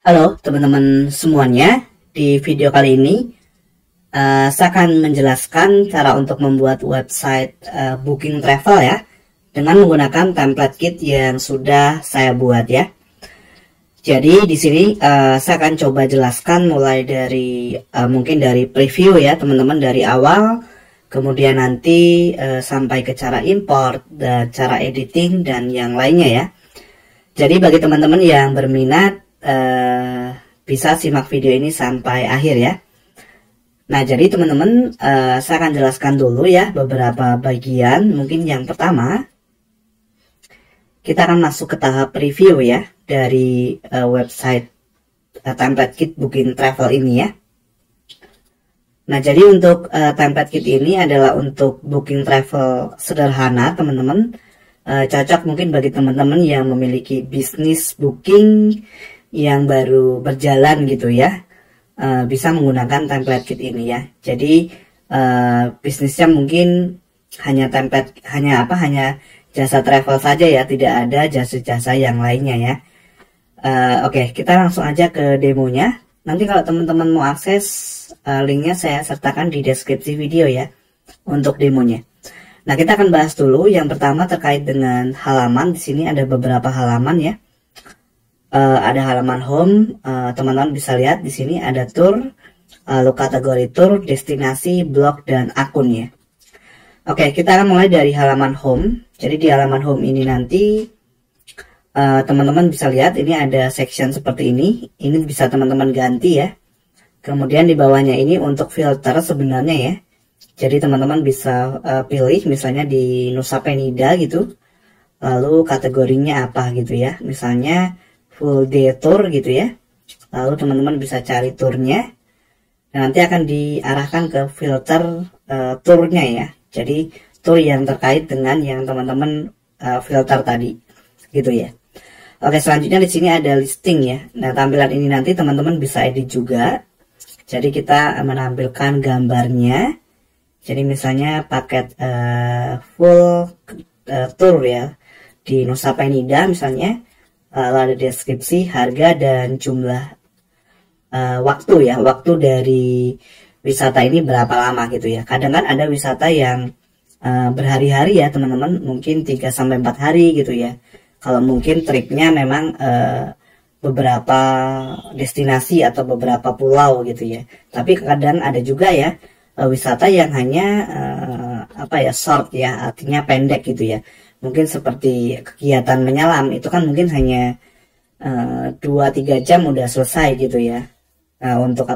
Halo teman-teman semuanya, di video kali ini saya akan menjelaskan cara untuk membuat website booking travel ya, dengan menggunakan template kit yang sudah saya buat ya. Jadi di sini saya akan coba jelaskan mulai dari mungkin dari preview ya teman-teman, dari awal, kemudian nanti sampai ke cara import dan cara editing dan yang lainnya ya. Jadi bagi teman-teman yang berminat bisa simak video ini sampai akhir ya. Nah, jadi teman-teman saya akan jelaskan dulu ya beberapa bagian. Mungkin yang pertama, kita akan masuk ke tahap review ya dari website template kit booking travel ini ya. Nah, jadi untuk template kit ini adalah untuk booking travel sederhana teman-teman. Cocok mungkin bagi teman-teman yang memiliki bisnis booking yang baru berjalan gitu ya, bisa menggunakan template kit ini ya. Jadi bisnisnya mungkin hanya hanya jasa travel saja ya, tidak ada jasa-jasa yang lainnya ya. Oke, kita langsung aja ke demonya. Nanti kalau teman-teman mau akses, linknya saya sertakan di deskripsi video ya untuk demonya. Nah, kita akan bahas dulu yang pertama terkait dengan halaman. Di sini ada beberapa halaman ya. Ada halaman home, teman-teman bisa lihat di sini ada tour, lalu kategori tour, destinasi, blog, dan akun ya. Oke, kita akan mulai dari halaman home. Jadi di halaman home ini nanti teman-teman bisa lihat ini ada section seperti ini. Ini bisa teman-teman ganti ya. Kemudian di bawahnya ini untuk filter sebenarnya ya. Jadi teman-teman bisa pilih misalnya di Nusa Penida gitu, lalu kategorinya apa gitu ya. Misalnya full day tour gitu ya, lalu teman-teman bisa cari turnya dan nanti akan diarahkan ke filter turnya ya. Jadi tour yang terkait dengan yang teman-teman filter tadi gitu ya. Oke, selanjutnya di sini ada listing ya. Nah, tampilan ini nanti teman-teman bisa edit juga. Jadi kita menampilkan gambarnya. Jadi misalnya paket full tour ya di Nusa Penida misalnya. Lalu ada deskripsi, harga, dan jumlah waktu ya, waktu dari wisata ini berapa lama gitu ya. Kadang kan ada wisata yang berhari-hari ya teman-teman, mungkin 3-4 hari gitu ya. Kalau mungkin tripnya memang beberapa destinasi atau beberapa pulau gitu ya. Tapi kadang ada juga ya wisata yang hanya short ya, artinya pendek gitu ya. Mungkin seperti kegiatan menyelam itu kan mungkin hanya 2-3 jam udah selesai gitu ya. Untuk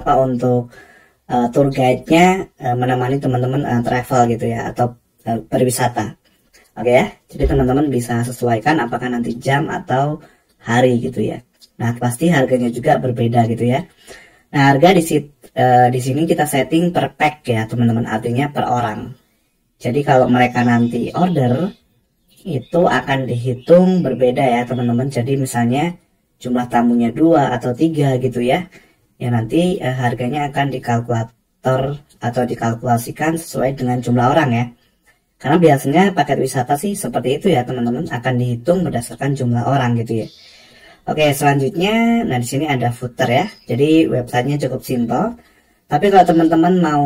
tour guide-nya menemani teman-teman travel gitu ya, atau berwisata. Oke ya, jadi teman-teman bisa sesuaikan apakah nanti jam atau hari gitu ya. Nah, pasti harganya juga berbeda gitu ya. Nah, harga di sini kita setting per pack ya teman-teman, artinya per orang. Jadi kalau mereka nanti order itu akan dihitung berbeda ya teman-teman. Jadi misalnya jumlah tamunya 2 atau 3 gitu ya, ya nanti harganya akan dikalkulator atau dikalkulasikan sesuai dengan jumlah orang ya. Karena biasanya paket wisata sih seperti itu ya teman-teman, akan dihitung berdasarkan jumlah orang gitu ya. Oke, selanjutnya, nah di sini ada footer ya. Jadi websitenya cukup simpel. Tapi kalau teman-teman mau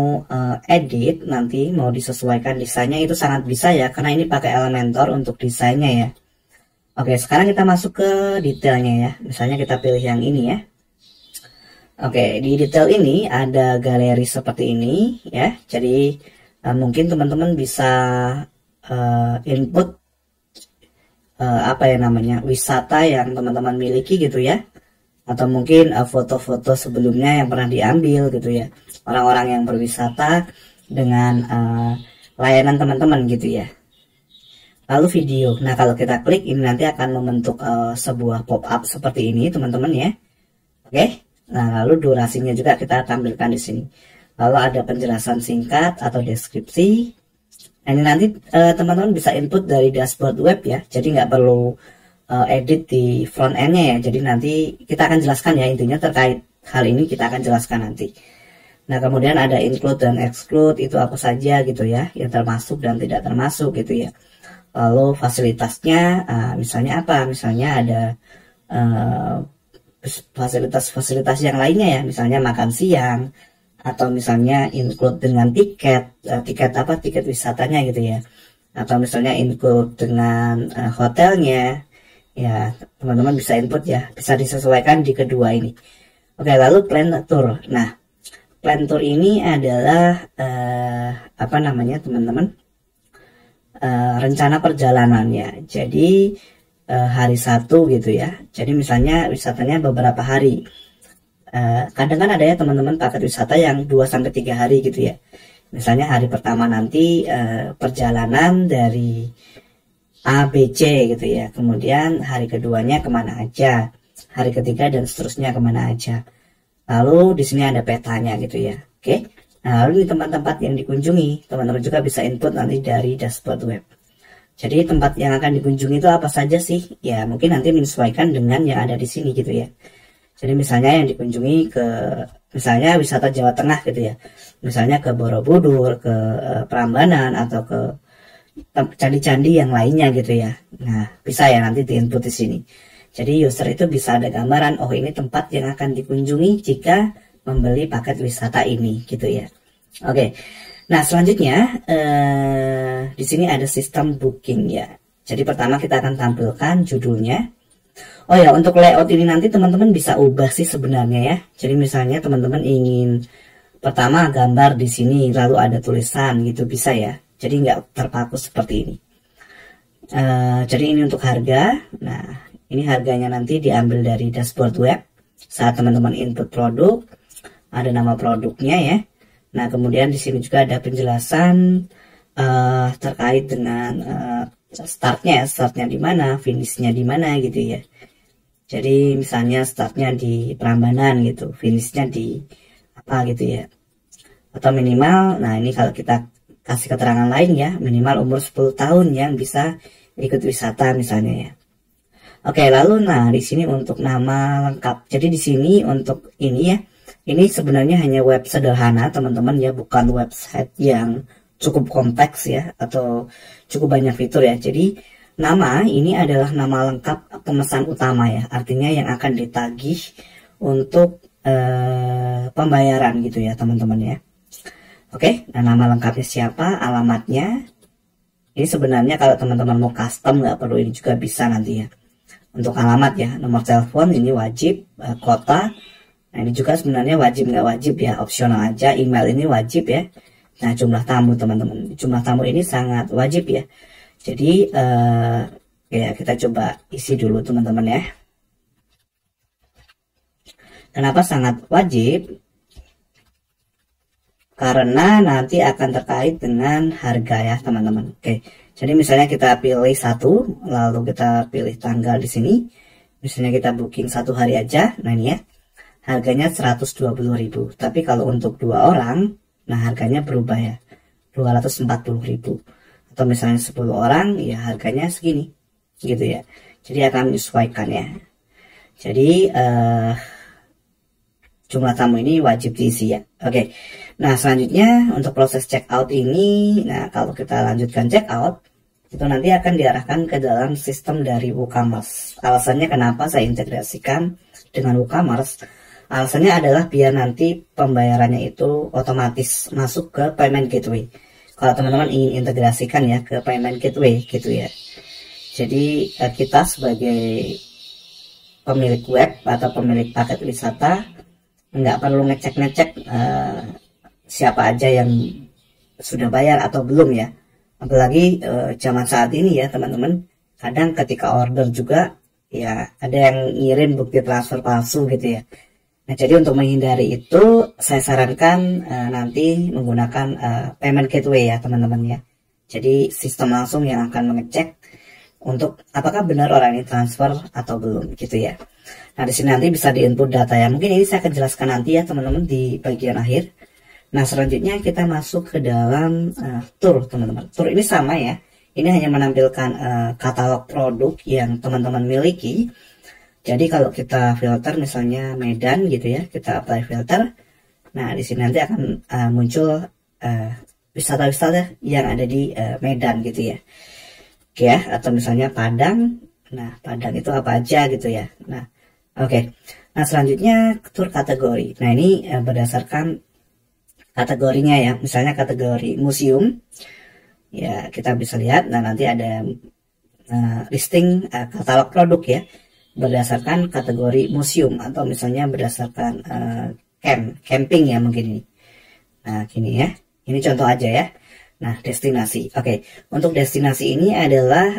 edit, nanti mau disesuaikan desainnya, itu sangat bisa ya, karena ini pakai Elementor untuk desainnya ya. Oke, sekarang kita masuk ke detailnya ya. Misalnya kita pilih yang ini ya. Oke, di detail ini ada galeri seperti ini ya. Jadi mungkin teman-teman bisa input wisata yang teman-teman miliki gitu ya. Atau mungkin foto-foto sebelumnya yang pernah diambil gitu ya, orang-orang yang berwisata dengan layanan teman-teman gitu ya. Lalu video, nah kalau kita klik ini nanti akan membentuk sebuah pop-up seperti ini teman-teman ya. Oke, nah lalu durasinya juga kita tampilkan di sini. Lalu ada penjelasan singkat atau deskripsi. Nah, ini nanti teman-teman bisa input dari dashboard web ya, jadi nggak perlu edit di front end-nya ya. Jadi nanti kita akan jelaskan ya, intinya terkait hal ini kita akan jelaskan nanti. Nah, kemudian ada include dan exclude, itu apa saja gitu ya, yang termasuk dan tidak termasuk gitu ya. Lalu fasilitasnya misalnya apa, misalnya ada fasilitas-fasilitas yang lainnya ya, misalnya makan siang, atau misalnya include dengan tiket wisatanya gitu ya, atau misalnya include dengan hotelnya ya. Teman-teman bisa input ya, bisa disesuaikan di kedua ini. Oke, lalu plan tour. Nah, plan tour ini adalah apa namanya teman-teman, rencana perjalanannya. Jadi hari satu gitu ya, jadi misalnya wisatanya beberapa hari. Kadang kan ada ya teman-teman paket wisata yang 2-3 hari gitu ya. Misalnya hari pertama nanti perjalanan dari A, B, C gitu ya. Kemudian hari keduanya kemana aja, hari ketiga dan seterusnya kemana aja. Lalu di sini ada petanya gitu ya. Oke. Nah, lalu di tempat-tempat yang dikunjungi, teman-teman juga bisa input nanti dari dashboard web. Jadi tempat yang akan dikunjungi itu apa saja sih? Ya mungkin nanti menyesuaikan dengan yang ada di sini gitu ya. Jadi misalnya yang dikunjungi misalnya wisata Jawa Tengah gitu ya. Misalnya ke Borobudur, ke Prambanan, atau ke candi-candi yang lainnya gitu ya. Nah, bisa ya nanti diinput di sini. Jadi user itu bisa ada gambaran, oh ini tempat yang akan dikunjungi jika membeli paket wisata ini gitu ya. Oke. Nah, selanjutnya di sini ada sistem booking ya. Jadi pertama kita akan tampilkan judulnya. Oh ya, untuk layout ini nanti teman-teman bisa ubah sih sebenarnya ya. Jadi misalnya teman-teman ingin pertama gambar di sini lalu ada tulisan gitu, bisa ya. Jadi nggak terpaku seperti ini. Jadi ini untuk harga. Nah, ini harganya nanti diambil dari dashboard web. Saat teman-teman input produk, ada nama produknya ya. Nah, kemudian di sini juga ada penjelasan terkait dengan startnya di mana, finishnya di mana gitu ya. Jadi misalnya startnya di Prambanan gitu, finishnya di apa gitu ya. Atau minimal, nah ini kalau kita kasih keterangan lain ya, minimal umur 10 tahun yang bisa ikut wisata misalnya ya. Oke, lalu nah di sini untuk nama lengkap. Jadi di sini untuk ini ya, ini sebenarnya hanya web sederhana teman-teman ya, bukan website yang cukup kompleks ya atau cukup banyak fitur ya. Jadi nama ini adalah nama lengkap pemesan utama ya, artinya yang akan ditagih untuk pembayaran gitu ya teman-teman ya. Oke, nah nama lengkapnya siapa, alamatnya. Ini sebenarnya kalau teman-teman mau custom nggak perlu ini juga bisa nanti ya. Untuk alamat ya, nomor telepon ini wajib, kota. Nah ini juga sebenarnya wajib nggak wajib ya, opsional aja. Email ini wajib ya. Nah jumlah tamu teman-teman, jumlah tamu ini sangat wajib ya. Jadi ya kita coba isi dulu teman-teman ya. Kenapa sangat wajib? Karena nanti akan terkait dengan harga ya teman-teman. Oke, jadi misalnya kita pilih satu, lalu kita pilih tanggal di sini. Misalnya kita booking 1 hari aja, nah ini ya, harganya 120.000. Tapi kalau untuk 2 orang, nah harganya berubah ya, 240.000. Atau misalnya 10 orang, ya harganya segini, gitu ya. Jadi akan menyesuaikan ya. Jadi jumlah tamu ini wajib diisi ya. Oke. Nah, selanjutnya untuk proses check out ini, nah kalau kita lanjutkan check out, itu nanti akan diarahkan ke dalam sistem dari WooCommerce. Alasannya kenapa saya integrasikan dengan WooCommerce? Alasannya adalah biar nanti pembayarannya itu otomatis masuk ke payment gateway. Kalau teman-teman ingin integrasikan ya ke payment gateway gitu ya. Jadi kita sebagai pemilik web atau pemilik paket wisata nggak perlu ngecek-ngecek siapa aja yang sudah bayar atau belum ya. Apalagi zaman saat ini ya teman-teman, kadang ketika order juga ya ada yang ngirim bukti transfer palsu gitu ya. Nah jadi untuk menghindari itu saya sarankan nanti menggunakan payment gateway ya teman-teman ya. Jadi sistem langsung yang akan mengecek untuk apakah benar orang ini transfer atau belum gitu ya. Nah di sini nanti bisa diinput data ya. Mungkin ini saya akan jelaskan nanti ya teman-teman di bagian akhir. Nah selanjutnya kita masuk ke dalam tour teman-teman. Tour ini sama ya. Ini hanya menampilkan katalog produk yang teman-teman miliki. Jadi kalau kita filter misalnya Medan gitu ya, kita apply filter. Nah di sini nanti akan muncul wisata-wisata yang ada di Medan gitu ya. Oke ya, atau misalnya Padang. Nah Padang itu apa aja gitu ya. Nah Oke. Nah, selanjutnya tur kategori. Nah, ini berdasarkan kategorinya ya. Misalnya kategori museum. Ya, kita bisa lihat. Nah, nanti ada listing katalog produk ya. Berdasarkan kategori museum atau misalnya berdasarkan camping ya mungkin ini. Nah, gini ya. Ini contoh aja ya. Nah, destinasi. Oke, untuk destinasi ini adalah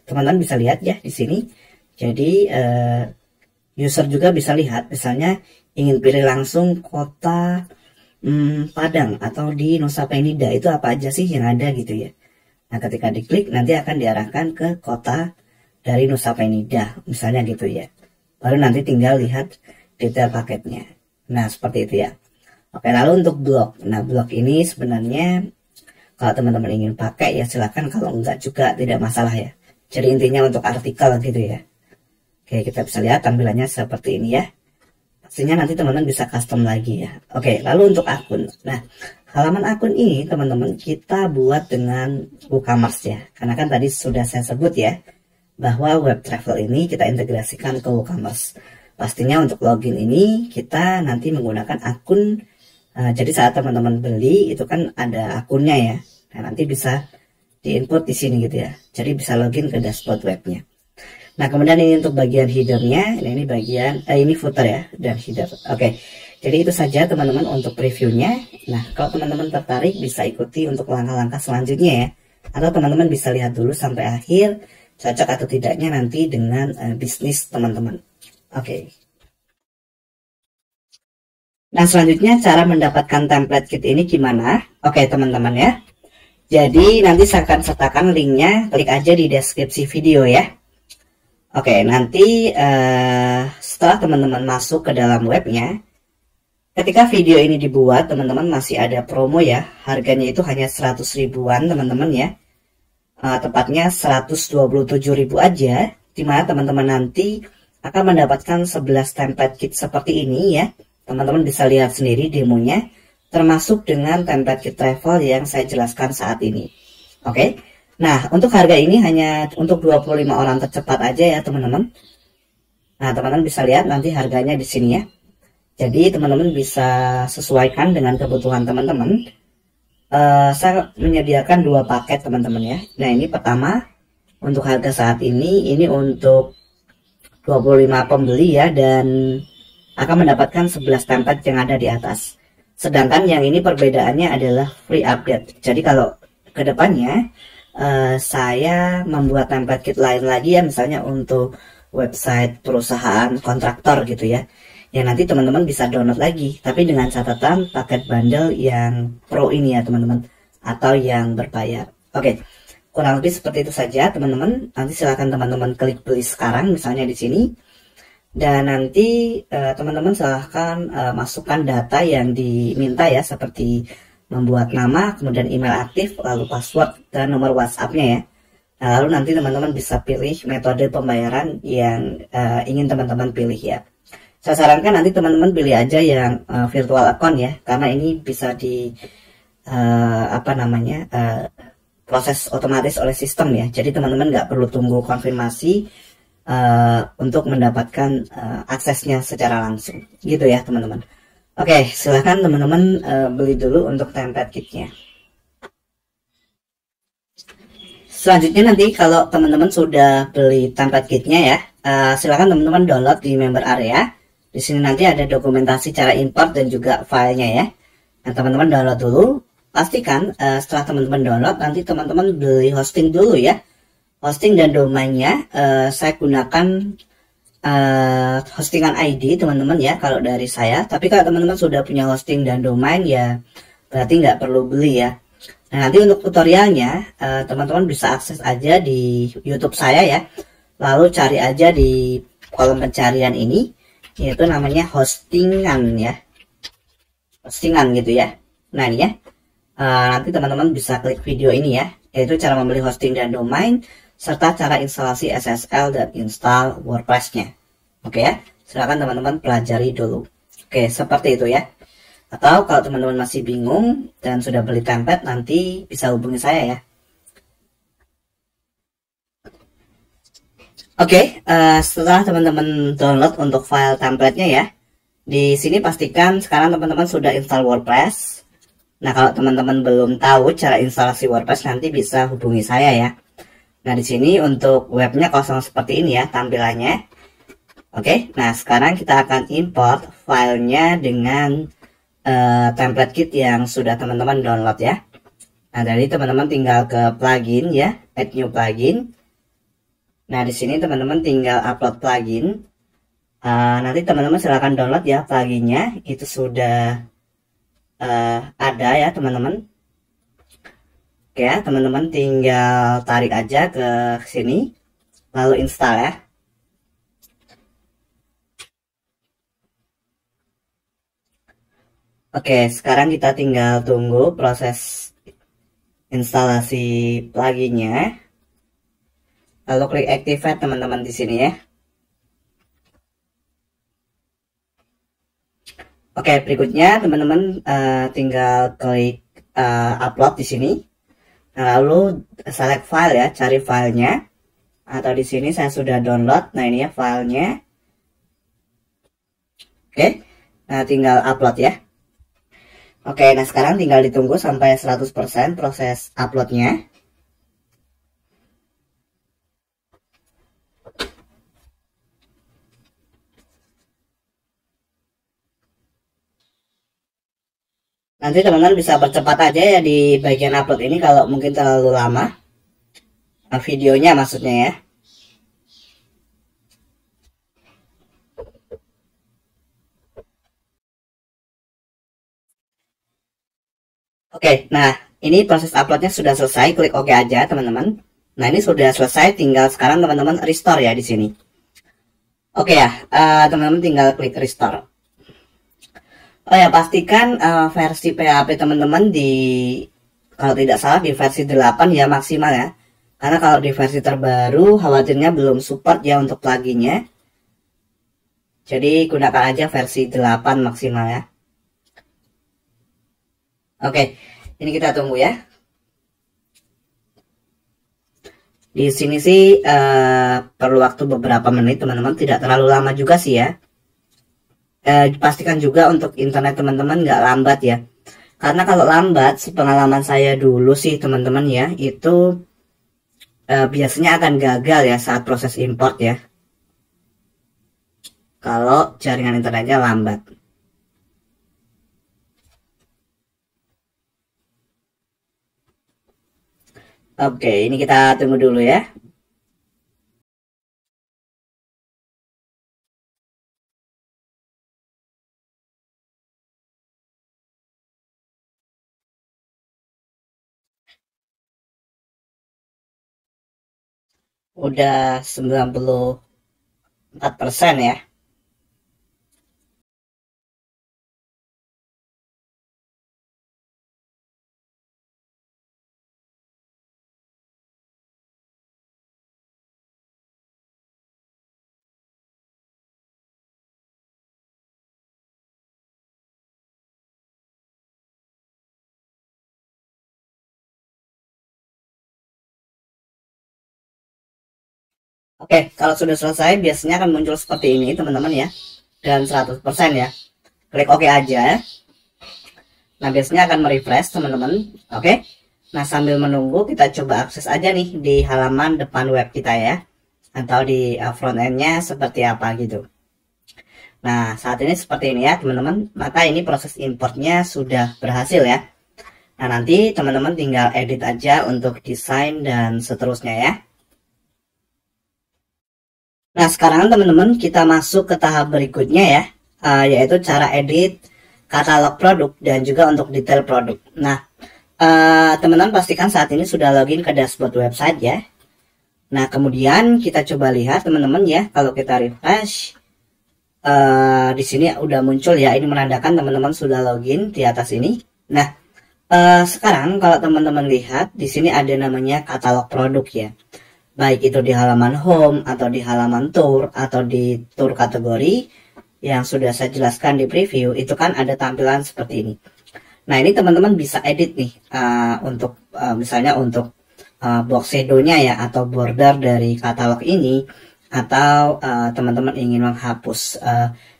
teman-teman bisa lihat ya di sini. Jadi user juga bisa lihat, misalnya ingin pilih langsung kota Padang atau di Nusa Penida, itu apa aja sih yang ada gitu ya. Nah, ketika diklik nanti akan diarahkan ke kota dari Nusa Penida, misalnya gitu ya. Baru nanti tinggal lihat detail paketnya. Nah, seperti itu ya. Oke, lalu untuk blog. Nah, blog ini sebenarnya kalau teman-teman ingin pakai ya silakan, kalau enggak juga tidak masalah ya. Jadi intinya untuk artikel gitu ya. Oke, kita bisa lihat tampilannya seperti ini ya. Pastinya nanti teman-teman bisa custom lagi ya. Oke, lalu untuk akun. Nah, halaman akun ini teman-teman kita buat dengan WooCommerce ya. Karena kan tadi sudah saya sebut ya, bahwa web travel ini kita integrasikan ke WooCommerce. Pastinya untuk login ini kita nanti menggunakan akun. Jadi saat teman-teman beli itu kan ada akunnya ya. Nah, nanti bisa diinput di sini gitu ya. Jadi bisa login ke dashboard webnya. Nah, kemudian ini untuk bagian headernya. Nah, ini bagian ini footer ya dan header. Oke. Jadi itu saja teman-teman untuk previewnya. Nah, kalau teman-teman tertarik bisa ikuti untuk langkah-langkah selanjutnya ya. Atau teman-teman bisa lihat dulu sampai akhir cocok atau tidaknya nanti dengan bisnis teman-teman. Oke. Nah, selanjutnya cara mendapatkan template kit ini gimana? Oke, teman-teman ya. Jadi nanti saya akan sertakan linknya, klik aja di deskripsi video ya. Oke, nanti setelah teman-teman masuk ke dalam webnya, ketika video ini dibuat, teman-teman masih ada promo ya. Harganya itu hanya 100 ribuan teman-teman ya. Tepatnya 127 ribu aja, dimana teman-teman nanti akan mendapatkan 11 template kit seperti ini ya. Teman-teman bisa lihat sendiri demonya, termasuk dengan template kit travel yang saya jelaskan saat ini. Oke. Nah, untuk harga ini hanya untuk 25 orang tercepat aja ya, teman-teman. Nah, teman-teman bisa lihat nanti harganya di sini ya. Jadi, teman-teman bisa sesuaikan dengan kebutuhan teman-teman. Saya menyediakan 2 paket, teman-teman ya. Nah, ini pertama, untuk harga saat ini untuk 25 pembeli ya, dan akan mendapatkan 11 template yang ada di atas. Sedangkan yang ini perbedaannya adalah free update. Jadi kalau kedepannya saya membuat template kit lain lagi ya, misalnya untuk website perusahaan kontraktor gitu ya, yang nanti teman-teman bisa download lagi, tapi dengan catatan paket bundle yang pro ini ya teman-teman, atau yang berbayar. Oke, kurang lebih seperti itu saja teman-teman. Nanti silahkan teman-teman klik beli sekarang misalnya di sini. Dan nanti teman-teman silahkan masukkan data yang diminta ya, seperti membuat nama, kemudian email aktif, lalu password dan nomor WhatsApp-nya ya. Nah, lalu nanti teman-teman bisa pilih metode pembayaran yang ingin teman-teman pilih ya. Saya sarankan nanti teman-teman pilih aja yang virtual account ya, karena ini bisa di proses otomatis oleh sistem ya. Jadi teman-teman nggak perlu tunggu konfirmasi untuk mendapatkan aksesnya secara langsung gitu ya teman-teman. Oke, silahkan teman-teman beli dulu untuk template kitnya. Selanjutnya nanti kalau teman-teman sudah beli template kitnya ya, silahkan teman-teman download di member area. Di sini nanti ada dokumentasi cara import dan juga filenya ya. Nah, teman-teman download dulu. Pastikan setelah teman-teman download nanti teman-teman beli hosting dulu ya. Hosting dan domainnya saya gunakan hostingan ID teman-teman ya kalau dari saya. Tapi kalau teman-teman sudah punya hosting dan domain ya berarti nggak perlu beli ya. Nah, nanti untuk tutorialnya teman-teman bisa akses aja di YouTube saya ya. Lalu cari aja di kolom pencarian ini, yaitu namanya hostingan ya. Hostingan gitu ya. Nah ini ya. Nanti teman-teman bisa klik video ini ya, yaitu cara membeli hosting dan domain serta cara instalasi SSL dan install WordPress-nya. Oke ya, silakan teman-teman pelajari dulu. Oke, seperti itu ya. Atau kalau teman-teman masih bingung dan sudah beli template, nanti bisa hubungi saya ya. Oke, setelah teman-teman download untuk file templatenya ya, di sini pastikan sekarang teman-teman sudah install WordPress. Nah, kalau teman-teman belum tahu cara instalasi WordPress, nanti bisa hubungi saya ya. Nah, di sini untuk webnya kosong seperti ini ya tampilannya. Oke, nah sekarang kita akan import filenya dengan template kit yang sudah teman-teman download ya. Nah, jadi teman-teman tinggal ke plugin ya, add new plugin. Nah, di sini teman-teman tinggal upload plugin. Nanti teman-teman silahkan download ya pluginnya, itu sudah ada ya teman-teman. Oke ya, teman-teman tinggal tarik aja ke sini, lalu install ya. Oke, sekarang kita tinggal tunggu proses instalasi pluginnya. Lalu klik activate teman-teman di sini ya. Oke, berikutnya teman-teman tinggal klik upload di sini. Nah, lalu select file ya, cari filenya. Atau di sini saya sudah download. Nah, ini ya filenya. Oke, nah tinggal upload ya. Oke, nah sekarang tinggal ditunggu sampai 100% proses uploadnya. Nanti teman-teman bisa percepat aja ya di bagian upload ini kalau mungkin terlalu lama. Nah, videonya maksudnya ya. Oke, nah ini proses uploadnya sudah selesai. Klik OK aja teman-teman. Nah, ini sudah selesai. Tinggal sekarang teman-teman restore ya di sini. Oke ya, teman-teman tinggal klik restore. Oh ya, pastikan versi PHP teman-teman kalau tidak salah di versi 8 ya maksimal ya. Karena kalau di versi terbaru khawatirnya belum support ya untuk pluginnya. Jadi gunakan aja versi 8 maksimal ya. Oke, ini kita tunggu ya. Di sini sih perlu waktu beberapa menit teman-teman, tidak terlalu lama juga sih ya. Pastikan juga untuk internet teman-teman nggak lambat ya. Karena kalau lambat, sepengalaman saya dulu sih teman-teman ya, itu biasanya akan gagal ya saat proses import ya. Kalau jaringan internetnya lambat. Oke, ini kita tunggu dulu ya. Udah 94% ya. Oke, kalau sudah selesai biasanya akan muncul seperti ini teman-teman ya. Dan 100% ya. Klik OK aja. Nah, biasanya akan merefresh teman-teman. Oke. Nah, sambil menunggu kita coba akses aja nih di halaman depan web kita ya. Atau di front end-nya seperti apa gitu. Nah, saat ini seperti ini ya teman-teman. Maka ini proses importnya sudah berhasil ya. Nah, nanti teman-teman tinggal edit aja untuk desain dan seterusnya ya. Nah, sekarang teman-teman kita masuk ke tahap berikutnya ya, yaitu cara edit katalog produk dan juga untuk detail produk. Nah, teman-teman pastikan saat ini sudah login ke dashboard website ya. Nah, kemudian kita coba lihat teman-teman ya, kalau kita refresh, di sini udah muncul ya, ini menandakan teman-teman sudah login di atas ini. Nah, sekarang kalau teman-teman lihat di sini ada namanya katalog produk ya. Baik itu di halaman home atau di halaman tour atau di tour kategori yang sudah saya jelaskan di preview, itu kan ada tampilan seperti ini. Nah, ini teman-teman bisa edit nih untuk misalnya untuk box shadownya ya atau border dari katalog ini atau teman-teman ingin menghapus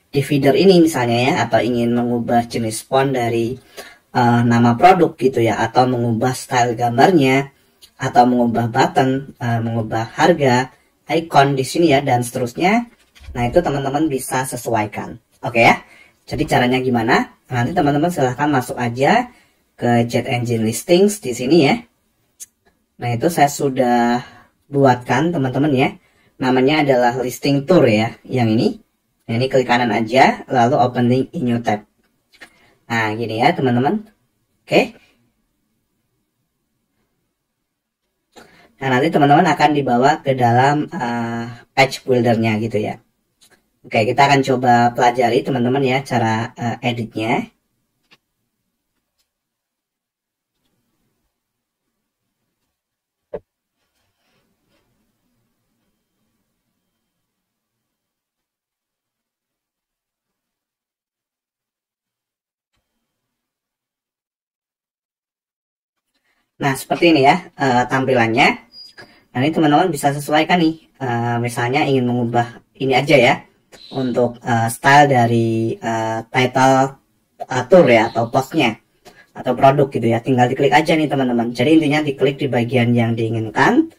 divider ini misalnya ya, atau ingin mengubah jenis font dari nama produk gitu ya, atau mengubah style gambarnya, atau mengubah button, mengubah harga, icon di sini ya, dan seterusnya. Nah, itu teman-teman bisa sesuaikan. Oke ya. Jadi caranya gimana? Nanti teman-teman silahkan masuk aja ke Jet Engine Listings di sini ya. Nah, itu saya sudah buatkan teman-teman ya. Namanya adalah listing tour ya, yang ini. Nah, ini klik kanan aja, lalu opening in new tab. Nah, gini ya teman-teman. Oke. Nah, nanti teman-teman akan dibawa ke dalam page buildernya gitu ya. Oke, kita akan coba pelajari teman-teman ya cara editnya. Nah, seperti ini ya tampilannya. Nah, ini teman-teman bisa sesuaikan nih. Misalnya ingin mengubah ini aja ya, untuk style dari title tour ya, atau postnya, atau produk gitu ya. Tinggal diklik aja nih teman-teman. Jadi intinya diklik di bagian yang diinginkan.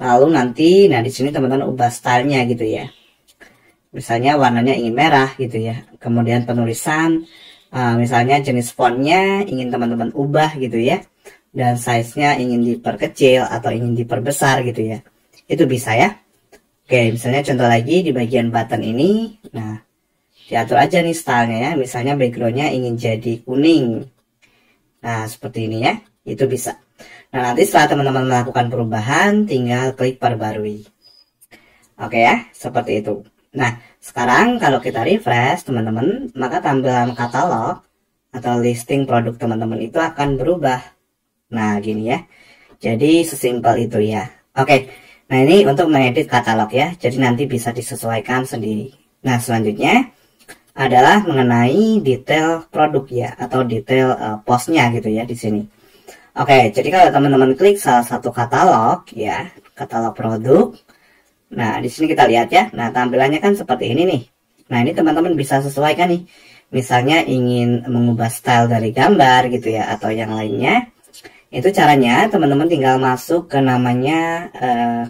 Lalu nanti, nah di sini teman-teman ubah stylenya gitu ya. Misalnya warnanya ingin merah gitu ya. Kemudian penulisan, misalnya jenis fontnya ingin teman-teman ubah gitu ya. Dan size-nya ingin diperkecil atau ingin diperbesar gitu ya. Itu bisa ya. Oke, misalnya contoh lagi di bagian button ini. Nah, diatur aja nih stylenya ya. Misalnya backgroundnya ingin jadi kuning. Nah, seperti ini ya. Itu bisa. Nah, nanti setelah teman-teman melakukan perubahan, tinggal klik perbarui. Oke ya, seperti itu. Nah, sekarang kalau kita refresh teman-teman, maka tampilan katalog atau listing produk teman-teman itu akan berubah. Nah, gini ya. Jadi sesimpel itu ya. Oke. Nah, ini untuk mengedit katalog ya. Jadi nanti bisa disesuaikan sendiri. Nah, selanjutnya adalah mengenai detail produk ya, atau detail postnya gitu ya di sini. Oke, jadi kalau teman-teman klik salah satu katalog ya, katalog produk. Nah, di sini kita lihat ya. Nah, tampilannya kan seperti ini nih. Nah, ini teman-teman bisa sesuaikan nih. Misalnya ingin mengubah style dari gambar gitu ya, atau yang lainnya. Itu caranya teman-teman tinggal masuk ke namanya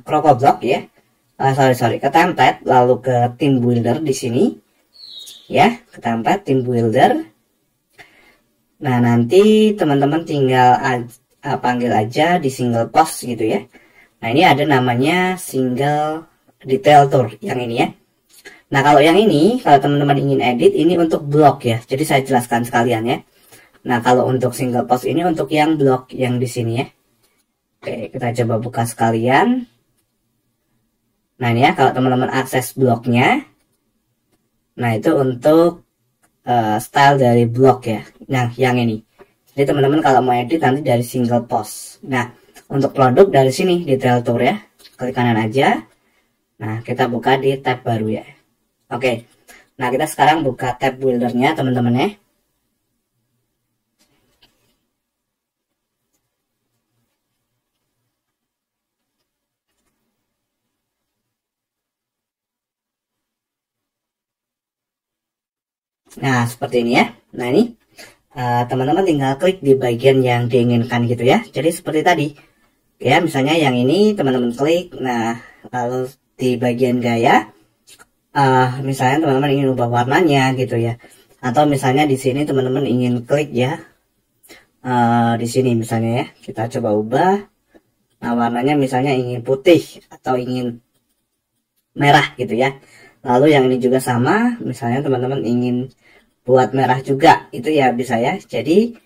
CrocoBlock ya. Ke template, lalu ke theme builder di sini. Ya, ke template theme builder. Nah, nanti teman-teman tinggal panggil aja di single post gitu ya. Nah, ini ada namanya single detail tour yang ini ya. Nah, kalau yang ini, kalau teman-teman ingin edit, ini untuk blok ya. Jadi saya jelaskan sekalian ya. Nah, kalau untuk single post ini untuk yang blok yang di sini ya. Oke, kita coba buka sekalian. Nah, ini ya, kalau teman-teman akses bloknya. Nah, itu untuk style dari blok ya. Nah, yang ini. Jadi teman-teman kalau mau edit nanti dari single post. Nah, untuk produk dari sini detail tour ya. Klik kanan aja. Nah, kita buka di tab baru ya. Oke. Nah, kita sekarang buka tab buildernya teman-teman ya. Nah, seperti ini ya. Nah, ini teman-teman tinggal klik di bagian yang diinginkan gitu ya. Jadi seperti tadi. Ya, misalnya yang ini teman-teman klik. Nah, lalu di bagian gaya, misalnya teman-teman ingin ubah warnanya gitu ya. Atau misalnya di sini teman-teman ingin klik ya. Di sini misalnya ya. Kita coba ubah. Nah, warnanya misalnya ingin putih atau ingin merah gitu ya. Lalu yang ini juga sama. Misalnya teman-teman ingin buat merah juga, itu ya bisa ya. Jadi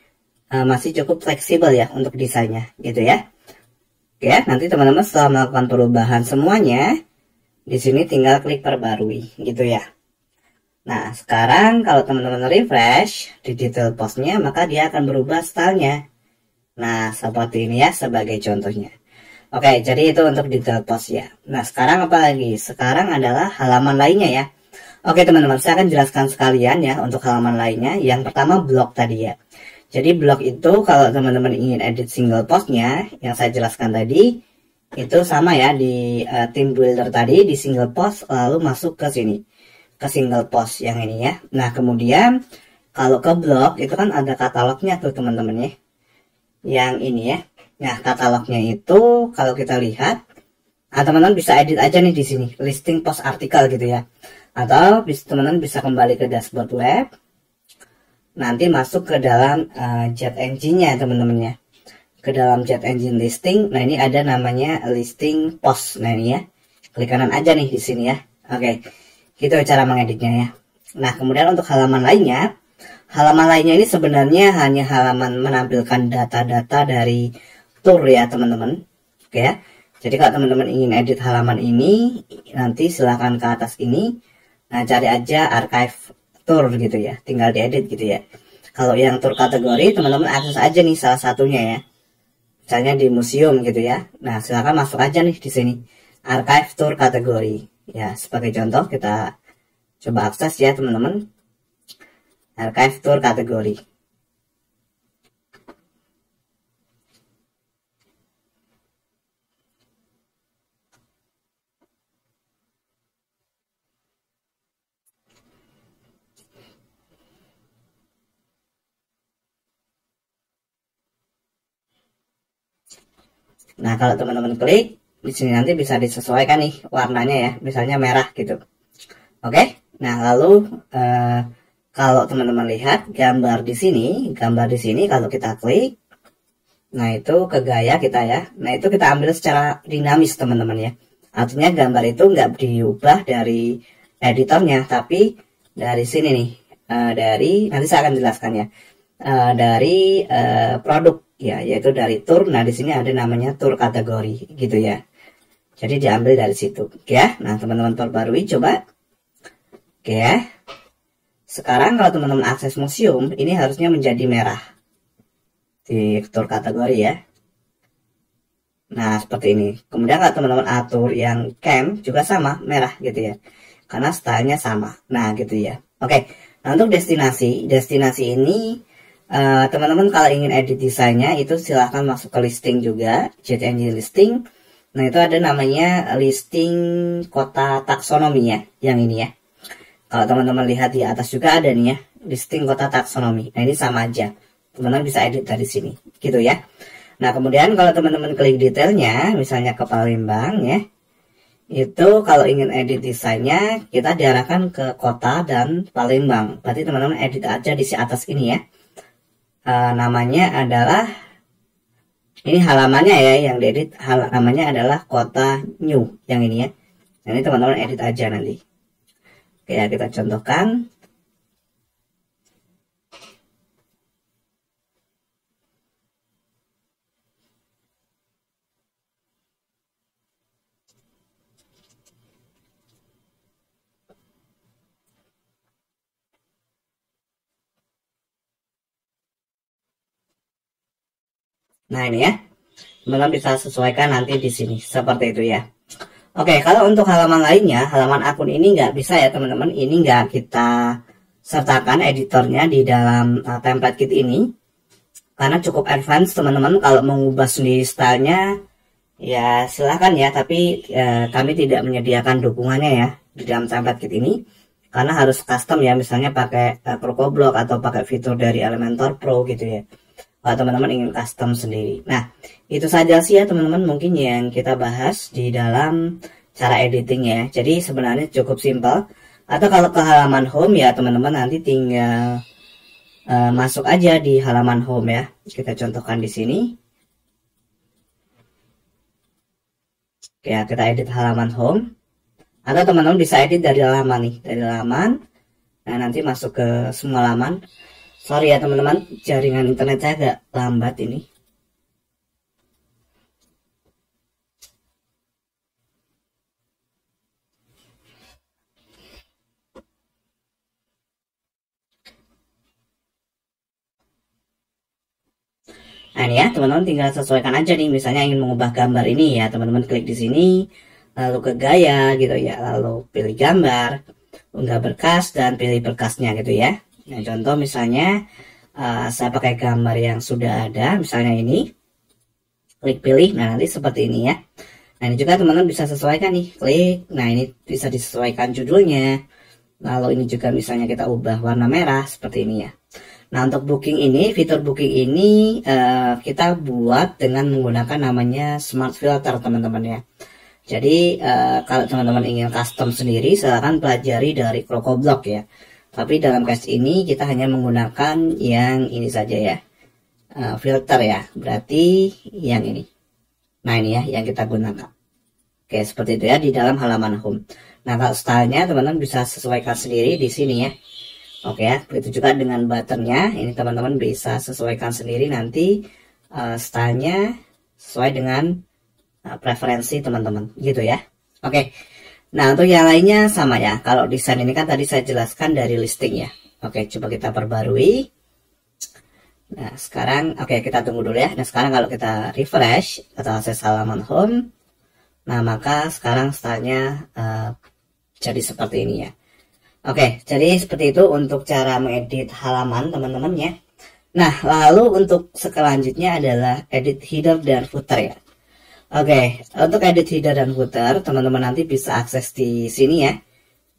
masih cukup fleksibel ya untuk desainnya gitu ya. Oke, nanti teman-teman setelah melakukan perubahan semuanya, di sini tinggal klik perbarui gitu ya. Nah, sekarang kalau teman-teman refresh di detail postnya, maka dia akan berubah stylenya. Nah, seperti ini ya sebagai contohnya. Oke, jadi itu untuk detail post ya. Nah, sekarang apa lagi? Sekarang adalah halaman lainnya ya. Oke teman-teman, saya akan jelaskan sekalian ya untuk halaman lainnya. Yang pertama blog tadi ya. Jadi blog itu kalau teman-teman ingin edit single postnya, yang saya jelaskan tadi, itu sama ya di theme builder tadi, di single post, lalu masuk ke sini, ke single post yang ini ya. Nah kemudian kalau ke blog itu kan ada katalognya tuh teman-teman ya, yang ini ya. Nah katalognya itu kalau kita lihat, teman-teman bisa edit aja nih di sini, listing post artikel gitu ya, atau teman-teman bisa kembali ke dashboard web, nanti masuk ke dalam Jet Engine-nya teman-teman ya, ke dalam Jet Engine listing. Nah ini ada namanya listing post. Nah ini ya, klik kanan aja nih di sini ya. Oke, gitu cara mengeditnya ya. Nah kemudian untuk halaman lainnya ini sebenarnya hanya halaman menampilkan data-data dari tour ya teman-teman. Oke ya, jadi kalau teman-teman ingin edit halaman ini, nanti silahkan ke atas ini, nah cari aja archive tour gitu ya, tinggal diedit gitu ya. Kalau yang tour kategori, teman-teman akses aja nih salah satunya ya, misalnya di museum gitu ya. Nah silahkan masuk aja nih di sini, archive tour kategori ya. Sebagai contoh kita coba akses ya teman-teman, archive tour kategori. Nah kalau teman-teman klik di sini nanti bisa disesuaikan nih warnanya ya, misalnya merah gitu. Oke, nah lalu kalau teman-teman lihat gambar di sini kalau kita klik, nah itu ke gaya kita ya. Nah itu kita ambil secara dinamis teman-teman ya. Artinya gambar itu nggak diubah dari editornya, tapi dari sini nih, dari nanti saya akan jelaskan ya, dari produk ya, yaitu dari tour. Nah di sini ada namanya tour kategori gitu ya. Jadi diambil dari situ, oke ya. Nah teman-teman perbarui coba, oke ya. Sekarang kalau teman-teman akses museum, ini harusnya menjadi merah di tour kategori ya. Nah seperti ini. Kemudian kalau teman-teman atur yang camp juga sama, merah gitu ya, karena stylenya sama. Nah gitu ya. Oke, nah untuk destinasi ini teman-teman kalau ingin edit desainnya itu silahkan masuk ke listing juga, Jet Engine listing. Nah itu ada namanya listing kota taksonomi ya, yang ini ya. Kalau teman-teman lihat di atas juga ada nih ya, listing kota taksonomi. Nah ini sama aja, teman-teman bisa edit dari sini gitu ya. Nah kemudian kalau teman-teman klik detailnya, misalnya ke Palembang ya, itu kalau ingin edit desainnya kita diarahkan ke kota dan Palembang. Berarti teman-teman edit aja di atas ini ya. Namanya adalah, ini halamannya ya yang diedit, namanya adalah kota new yang ini ya. Nah, ini teman-teman edit aja nanti. Oke ya, kita contohkan. Nah ini ya, teman-teman bisa sesuaikan nanti di sini seperti itu ya. Oke, kalau untuk halaman lainnya, halaman akun ini nggak bisa ya teman-teman. Ini nggak kita sertakan editornya di dalam template kit ini, karena cukup advance teman-teman. Kalau mengubah sendiri stylenya ya silahkan ya, tapi kami tidak menyediakan dukungannya ya di dalam template kit ini, karena harus custom ya, misalnya pakai CrocoBlock atau pakai fitur dari Elementor Pro gitu ya, kalau teman-teman ingin custom sendiri. Nah itu saja sih ya teman-teman mungkin yang kita bahas di dalam cara editing ya. Jadi sebenarnya cukup simpel. Atau kalau ke halaman home ya teman-teman nanti tinggal masuk aja di halaman home ya. Kita contohkan di sini. Oke ya, kita edit halaman home. Atau teman-teman bisa edit dari halaman nih, dari halaman. Nah nanti masuk ke semua halaman. Sorry ya teman-teman, jaringan internet saya agak lambat ini. Nah ini ya teman-teman tinggal sesuaikan aja nih, misalnya ingin mengubah gambar ini ya teman-teman klik di sini, lalu ke gaya gitu ya, lalu pilih gambar, unggah berkas dan pilih berkasnya gitu ya. Nah contoh misalnya saya pakai gambar yang sudah ada, misalnya ini, klik pilih. Nah nanti seperti ini ya. Nah ini juga teman-teman bisa sesuaikan nih, klik. Nah ini bisa disesuaikan judulnya. Lalu ini juga misalnya kita ubah warna merah seperti ini ya. Nah untuk booking ini, fitur booking ini kita buat dengan menggunakan namanya smart filter teman-teman ya. Jadi kalau teman-teman ingin custom sendiri silahkan pelajari dari CrocoBlock ya. Tapi dalam case ini kita hanya menggunakan yang ini saja ya, filter ya, berarti yang ini. Nah ini ya yang kita gunakan. Oke seperti itu ya di dalam halaman home. Nah kalau stylenya teman-teman bisa sesuaikan sendiri di sini ya. Oke ya, begitu juga dengan buttonnya. Ini teman-teman bisa sesuaikan sendiri nanti stylenya sesuai dengan preferensi teman-teman gitu ya. Oke. Nah untuk yang lainnya sama ya. Kalau desain ini kan tadi saya jelaskan dari listing ya. Oke coba kita perbarui. Nah sekarang oke kita tunggu dulu ya. Nah sekarang kalau kita refresh atau akses halaman home, nah maka sekarang stylenya jadi seperti ini ya. Oke jadi seperti itu untuk cara mengedit halaman teman-teman ya. Nah lalu untuk selanjutnya adalah edit header dan footer ya. Oke, untuk edit header dan footer, teman-teman nanti bisa akses di sini ya.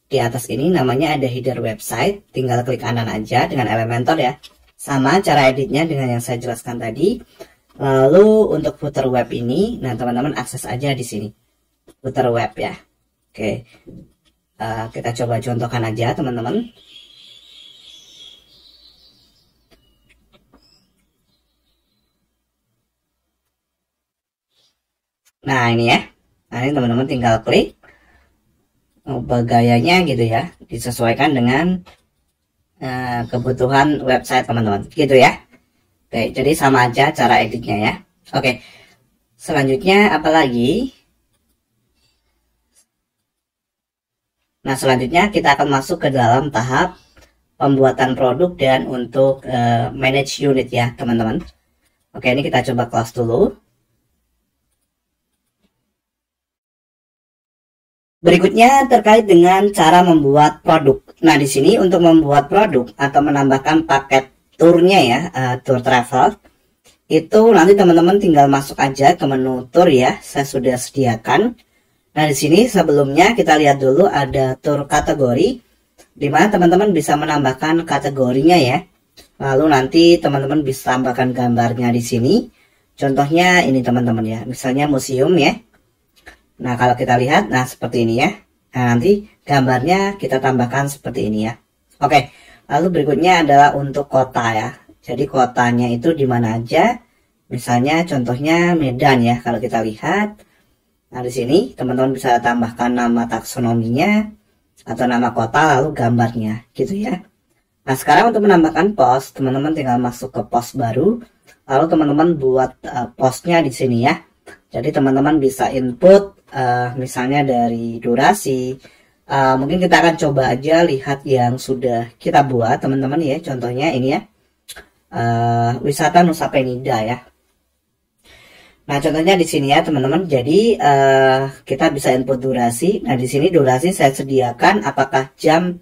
Di atas ini namanya ada header website, tinggal klik kanan aja dengan Elementor ya. Sama cara editnya dengan yang saya jelaskan tadi. Lalu untuk footer web ini, nah teman-teman akses aja di sini. Footer web ya. Oke, kita coba contohkan aja teman-teman. Nah ini ya, nah ini teman-teman tinggal klik, ubah gayanya gitu ya, disesuaikan dengan kebutuhan website teman-teman, gitu ya. Oke, jadi sama aja cara editnya ya. Oke, selanjutnya apa lagi? Nah selanjutnya kita akan masuk ke dalam tahap pembuatan produk dan untuk manage unit ya teman-teman. Oke, ini kita coba close dulu. Berikutnya terkait dengan cara membuat produk. Nah, di sini untuk membuat produk atau menambahkan paket turnya ya, tour travel, itu nanti teman-teman tinggal masuk aja ke menu tour ya. Saya sudah sediakan. Nah, di sini sebelumnya kita lihat dulu ada tour kategori, di mana teman-teman bisa menambahkan kategorinya ya. Lalu nanti teman-teman bisa tambahkan gambarnya di sini. Contohnya ini teman-teman ya, misalnya museum ya. Nah kalau kita lihat, nah seperti ini ya. Nah nanti gambarnya kita tambahkan seperti ini ya. Oke, lalu berikutnya adalah untuk kota ya. Jadi kotanya itu di mana aja. Misalnya contohnya Medan ya. Kalau kita lihat, nah di sini teman-teman bisa tambahkan nama taksonominya atau nama kota lalu gambarnya, gitu ya. Nah sekarang untuk menambahkan post, teman-teman tinggal masuk ke post baru, lalu teman-teman buat postnya di sini ya. Jadi teman-teman bisa input misalnya dari durasi. Mungkin kita akan coba aja lihat yang sudah kita buat teman-teman ya. Contohnya ini ya, wisata Nusa Penida ya. Nah contohnya di sini ya teman-teman. Jadi kita bisa input durasi. Nah di sini durasi saya sediakan apakah jam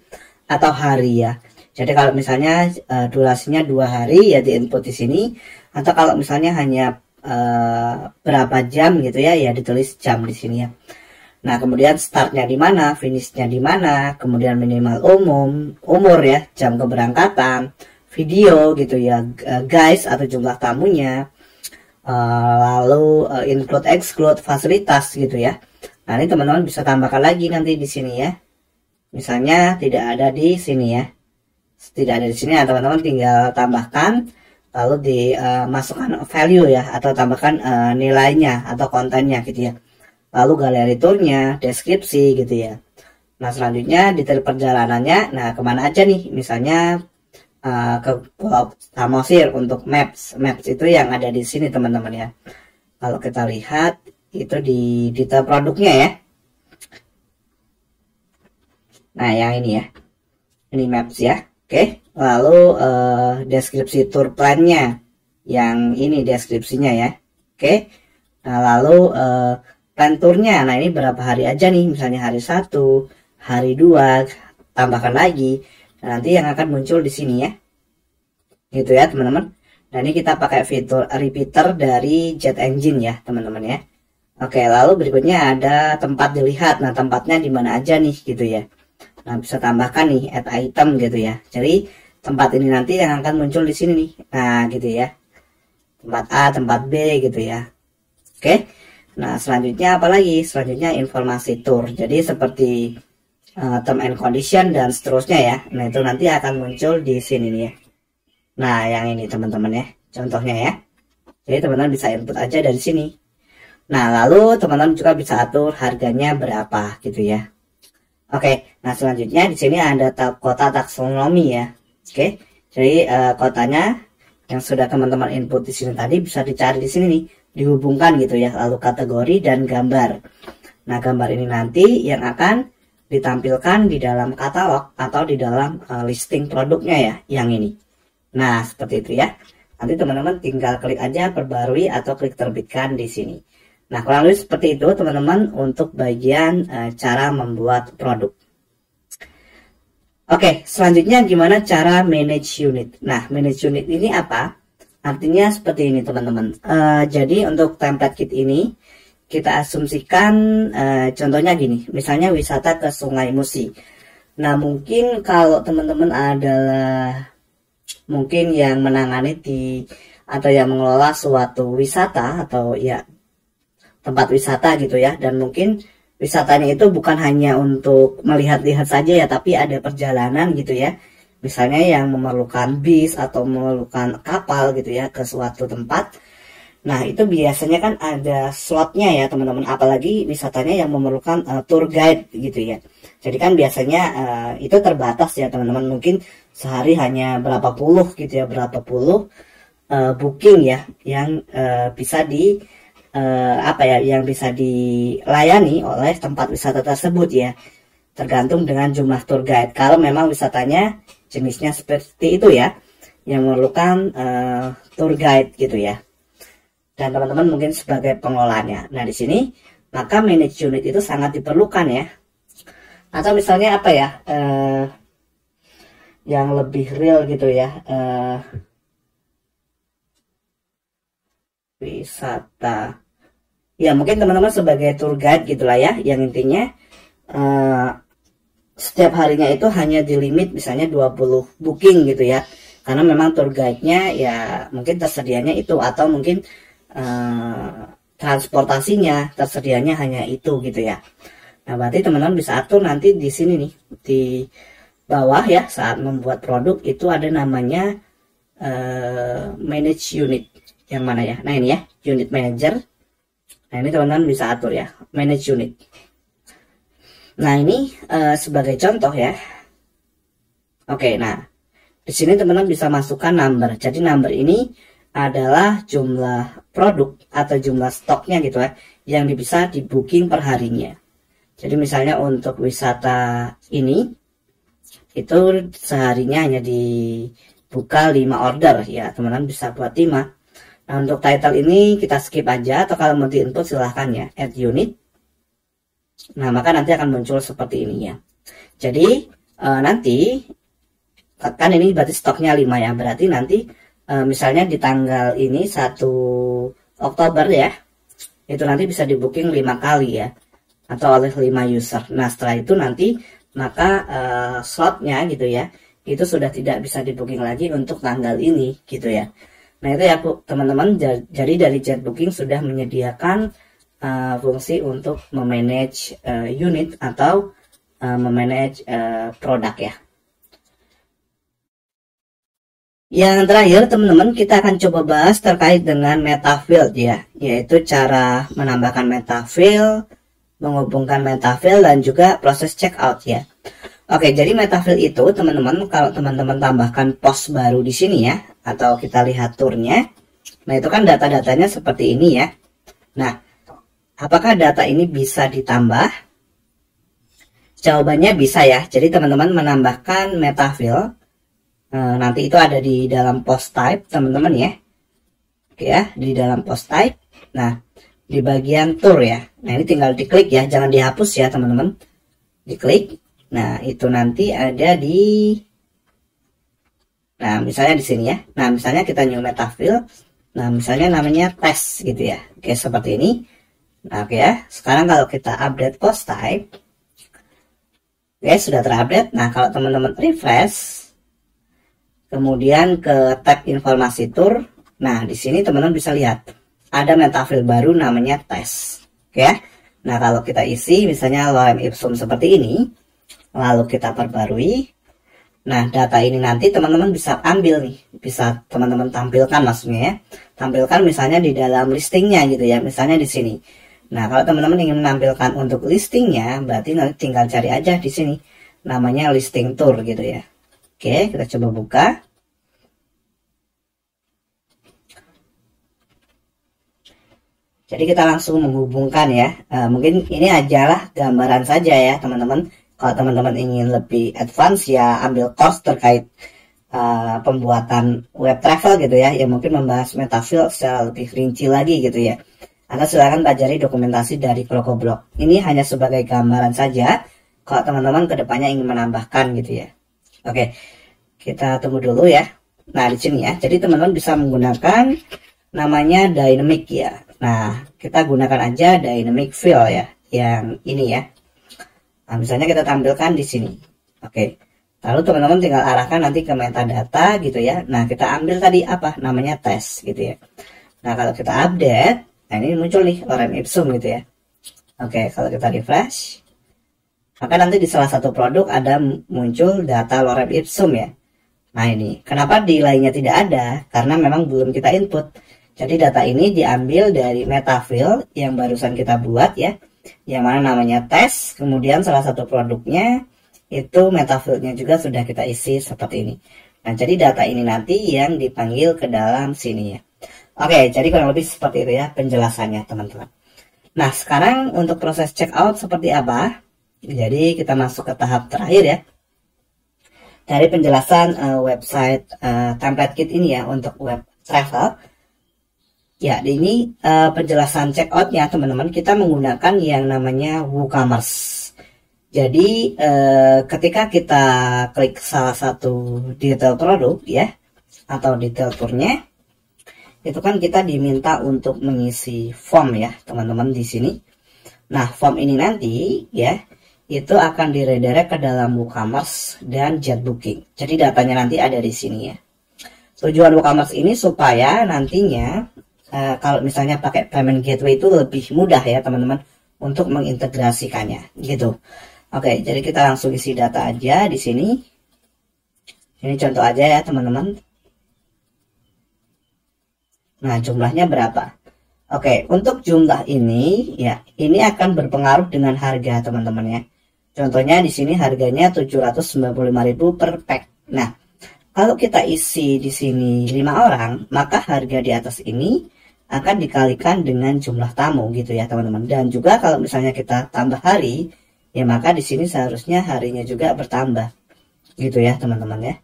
atau hari ya. Jadi kalau misalnya durasinya 2 hari ya di input di sini. Atau kalau misalnya hanya berapa jam gitu ya, ya ditulis jam di sini ya. Nah kemudian startnya di mana, finishnya di mana, kemudian minimal umur ya, jam keberangkatan, video gitu ya, guys atau jumlah tamunya, lalu include exclude fasilitas gitu ya. Nah ini teman-teman bisa tambahkan lagi nanti di sini ya. Misalnya tidak ada di sini ya, tidak ada di sini, nah teman-teman tinggal tambahkan. Lalu dimasukkan value ya, atau tambahkan nilainya atau kontennya gitu ya. Lalu galeri tournya, deskripsi gitu ya. Nah selanjutnya detail perjalanannya. Nah kemana aja nih, misalnya ke Pulau Samosir untuk maps itu yang ada di sini teman-teman ya. Kalau kita lihat itu di detail produknya ya. Nah yang ini ya, ini maps ya. Oke, lalu deskripsi tour plan-nya yang ini deskripsinya ya. Oke, nah lalu plan tournya, nah ini berapa hari aja nih, misalnya hari 1, hari 2, tambahkan lagi. Nah, nanti yang akan muncul di sini ya, gitu ya teman-teman. Nah ini kita pakai fitur repeater dari Jet Engine ya teman-teman ya. Oke, lalu berikutnya ada tempat dilihat. Nah, tempatnya di mana aja nih gitu ya. Nah, bisa tambahkan nih add item gitu ya. Jadi tempat ini nanti yang akan muncul di sini nih. Nah, gitu ya. Tempat A, tempat B gitu ya. Oke. Nah, selanjutnya apa lagi? Selanjutnya informasi tour. Jadi seperti term and condition dan seterusnya ya. Nah, itu nanti akan muncul di sini nih ya. Nah, yang ini teman-teman ya. Contohnya ya. Jadi teman-teman bisa input aja dari sini. Nah, lalu teman-teman juga bisa atur harganya berapa gitu ya. Oke, nah selanjutnya di sini ada kota taksonomi ya. Oke, jadi kotanya yang sudah teman-teman input di sini tadi bisa dicari di sini nih, dihubungkan gitu ya. Lalu kategori dan gambar. Nah, gambar ini nanti yang akan ditampilkan di dalam katalog atau di dalam listing produknya ya, yang ini. Nah, seperti itu ya. Nanti teman-teman tinggal klik aja perbarui atau klik terbitkan di sini. Nah, kurang lebih seperti itu teman-teman untuk bagian cara membuat produk. Oke, selanjutnya gimana cara manage unit. Nah, manage unit ini apa? Artinya seperti ini teman-teman. Jadi untuk template kit ini kita asumsikan contohnya gini. Misalnya wisata ke Sungai Musi. Nah, mungkin kalau teman-teman adalah mungkin yang menangani atau yang mengelola suatu wisata atau ya tempat wisata gitu ya, dan mungkin wisatanya itu bukan hanya untuk melihat-lihat saja ya, tapi ada perjalanan gitu ya, misalnya yang memerlukan bis atau memerlukan kapal gitu ya ke suatu tempat. Nah, itu biasanya kan ada slotnya ya teman-teman, apalagi wisatanya yang memerlukan tour guide gitu ya. Jadi kan biasanya itu terbatas ya teman-teman, mungkin sehari hanya berapa puluh gitu ya, berapa puluh booking ya yang bisa yang bisa dilayani oleh tempat wisata tersebut ya, tergantung dengan jumlah tour guide. Kalau memang wisatanya jenisnya seperti itu ya, yang memerlukan tour guide gitu ya, dan teman-teman mungkin sebagai pengelolanya. Nah, di sini maka manage unit itu sangat diperlukan ya. Atau misalnya apa ya, yang lebih real gitu ya, wisata ya, mungkin teman-teman sebagai tour guide gitulah ya, yang intinya setiap harinya itu hanya di limit misalnya 20 booking gitu ya, karena memang tour guide-nya ya mungkin tersedianya itu, atau mungkin transportasinya tersedianya hanya itu gitu ya. Nah, berarti teman-teman bisa atur nanti di sini nih, di bawah ya, saat membuat produk itu ada namanya manage unit. Yang mana ya? Nah, ini ya, unit manager. Nah, ini teman-teman bisa atur ya, manage unit. Nah, ini sebagai contoh ya. Oke, nah di sini teman-teman bisa masukkan number. Jadi number ini adalah jumlah produk atau jumlah stoknya gitu ya, yang bisa di booking per harinya. Jadi misalnya untuk wisata ini itu seharinya hanya dibuka 5 order ya, teman-teman bisa buat 5. Nah, untuk title ini kita skip aja, atau kalau mau di input silahkan ya, add unit. Nah, maka nanti akan muncul seperti ini ya. Jadi nanti kan ini berarti stoknya 5 ya, berarti nanti misalnya di tanggal ini 1 Oktober ya, itu nanti bisa di booking 5 kali ya, atau oleh 5 user. Nah, setelah itu nanti maka slotnya gitu ya, itu sudah tidak bisa di booking lagi untuk tanggal ini gitu ya. Nah, itu ya teman-teman, jadi dari Jet Booking sudah menyediakan fungsi untuk memanage unit atau memanage produk ya. Yang terakhir teman-teman, kita akan coba bahas terkait dengan meta field ya, yaitu cara menambahkan meta field, menghubungkan meta field, dan juga proses checkout ya. Oke, jadi meta field itu teman-teman, kalau teman-teman tambahkan post baru di sini ya, atau kita lihat turnya, nah itu kan data-datanya seperti ini ya. Nah, apakah data ini bisa ditambah? Jawabannya bisa ya. Jadi teman-teman menambahkan meta field, nanti itu ada di dalam post type teman-teman ya. Oke ya, di dalam post type. Nah, di bagian tour ya. Nah, ini tinggal diklik ya, jangan dihapus ya teman-teman. Diklik. Nah, itu nanti ada di, nah misalnya di sini ya. Nah, misalnya kita new meta field. Nah, misalnya namanya test gitu ya. Oke, seperti ini. Nah, oke ya. Sekarang kalau kita update post type, oke, sudah terupdate. Nah, kalau teman-teman refresh, kemudian ke tab informasi tour, nah di sini teman-teman bisa lihat ada metafield baru namanya tes. Oke ya. Nah, kalau kita isi misalnya lorem ipsum seperti ini, lalu kita perbarui. Nah, data ini nanti teman-teman bisa ambil nih, bisa teman-teman tampilkan maksudnya ya. Tampilkan misalnya di dalam listingnya gitu ya, misalnya di sini. Nah, kalau teman-teman ingin menampilkan untuk listingnya, berarti nanti tinggal cari aja di sini. Namanya listing tour gitu ya. Oke, kita coba buka. Jadi kita langsung menghubungkan ya. Mungkin ini ajalah gambaran saja ya teman-teman. Kalau teman-teman ingin lebih advance ya ambil course terkait pembuatan web travel gitu ya. Yang mungkin membahas metafield secara lebih rinci lagi gitu ya. Anda silakan pelajari dokumentasi dari Krokoblog. Ini hanya sebagai gambaran saja. Kalau teman-teman kedepannya ingin menambahkan gitu ya. Oke, kita tunggu dulu ya. Nah di sini ya. Jadi teman-teman bisa menggunakan namanya dynamic ya. Nah, kita gunakan aja dynamic fill ya, yang ini ya. Nah, misalnya kita tampilkan di sini. Oke. Lalu teman-teman tinggal arahkan nanti ke metadata gitu ya. Nah, kita ambil tadi apa? Namanya tes gitu ya. Nah, kalau kita update, nah ini muncul nih lorem ipsum gitu ya. Oke, kalau kita refresh, maka nanti di salah satu produk ada muncul data lorem ipsum ya. Nah, ini kenapa di lainnya tidak ada? Karena memang belum kita input. Jadi data ini diambil dari metafield yang barusan kita buat ya, yang mana namanya tes, kemudian salah satu produknya itu metafieldnya juga sudah kita isi seperti ini. Nah, jadi data ini nanti yang dipanggil ke dalam sini ya. Oke, jadi kurang lebih seperti itu ya penjelasannya teman-teman. Nah, sekarang untuk proses checkout seperti apa? Jadi kita masuk ke tahap terakhir ya. Dari penjelasan website template kit ini ya untuk web travel. Ya, ini penjelasan checkoutnya teman-teman, kita menggunakan yang namanya WooCommerce. Jadi ketika kita klik salah satu detail produk ya, atau detail tournya, itu kan kita diminta untuk mengisi form ya teman-teman di sini. Nah, form ini nanti ya, itu akan diredirect ke dalam WooCommerce dan JetBooking. Jadi datanya nanti ada di sini ya. Tujuan WooCommerce ini supaya nantinya kalau misalnya pakai payment gateway itu lebih mudah ya teman-teman untuk mengintegrasikannya gitu. Oke, jadi kita langsung isi data aja di sini. Ini contoh aja ya teman-teman. Nah, jumlahnya berapa? Oke, untuk jumlah ini ya, ini akan berpengaruh dengan harga teman-teman ya. Contohnya di sini harganya 795.000 per pack. Nah, kalau kita isi di sini 5 orang, maka harga di atas ini akan dikalikan dengan jumlah tamu gitu ya teman-teman. Dan juga kalau misalnya kita tambah hari, ya maka di sini seharusnya harinya juga bertambah gitu ya teman-teman ya.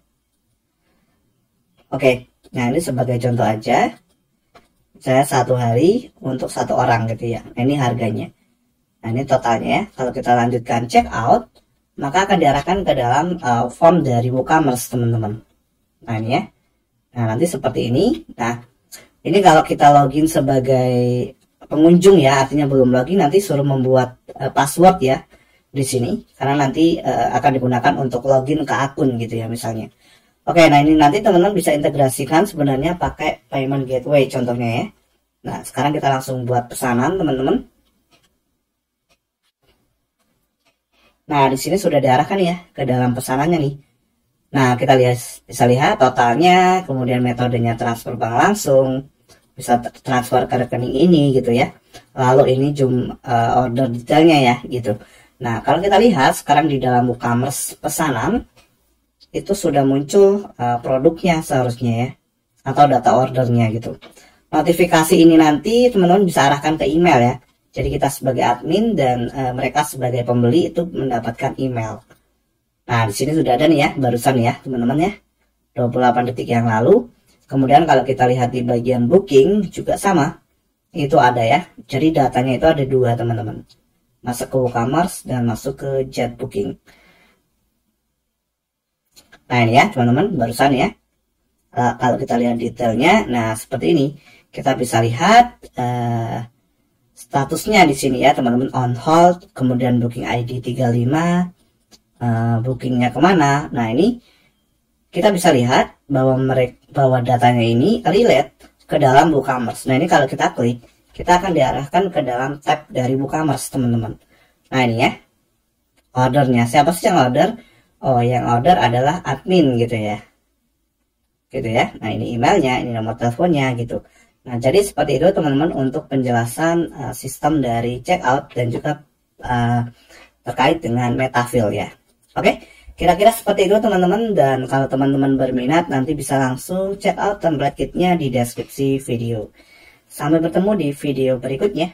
Oke, nah ini sebagai contoh aja, saya 1 hari untuk 1 orang gitu ya. Nah, ini harganya. Nah ini totalnya ya. Kalau kita lanjutkan check out, maka akan diarahkan ke dalam form dari WooCommerce teman-teman. Nah ini ya. Nah nanti seperti ini. Nah ini kalau kita login sebagai pengunjung ya, artinya belum login, nanti suruh membuat password ya di sini, karena nanti akan digunakan untuk login ke akun gitu ya misalnya. Oke, nah ini nanti teman-teman bisa integrasikan sebenarnya pakai payment gateway contohnya ya. Nah sekarang kita langsung buat pesanan teman-teman. Nah di sini sudah diarahkan ya ke dalam pesanannya nih. Nah kita bisa lihat totalnya, kemudian metodenya transfer bank langsung, bisa transfer ke rekening ini gitu ya. Lalu ini order detailnya ya gitu. Nah kalau kita lihat sekarang di dalam WooCommerce pesanan itu sudah muncul produknya seharusnya ya, atau data ordernya gitu. Notifikasi ini nanti teman-teman bisa arahkan ke email ya. Jadi kita sebagai admin dan mereka sebagai pembeli itu mendapatkan email. Nah, di sini sudah ada nih ya, barusan ya, teman-teman ya. 28 detik yang lalu. Kemudian kalau kita lihat di bagian booking juga sama. Itu ada ya. Jadi datanya itu ada 2, teman-teman. Masuk ke WooCommerce dan masuk ke JetBooking. Nah, ini ya, teman-teman, barusan ya. Kalau kita lihat detailnya, nah seperti ini. Kita bisa lihat statusnya di sini ya teman-teman, on hold, kemudian booking ID 35, bookingnya kemana. Nah ini kita bisa lihat bahwa datanya ini relate ke dalam WooCommerce. Nah ini kalau kita klik, kita akan diarahkan ke dalam tab dari WooCommerce teman-teman. Nah ini ya, ordernya, siapa sih yang order? Oh, yang order adalah admin gitu ya. Nah ini emailnya, ini nomor teleponnya gitu. Nah jadi seperti itu teman-teman untuk penjelasan sistem dari checkout dan juga terkait dengan Metafill ya. Oke, kira-kira seperti itu teman-teman, dan kalau teman-teman berminat nanti bisa langsung check out template kitnya di deskripsi video. Sampai bertemu di video berikutnya.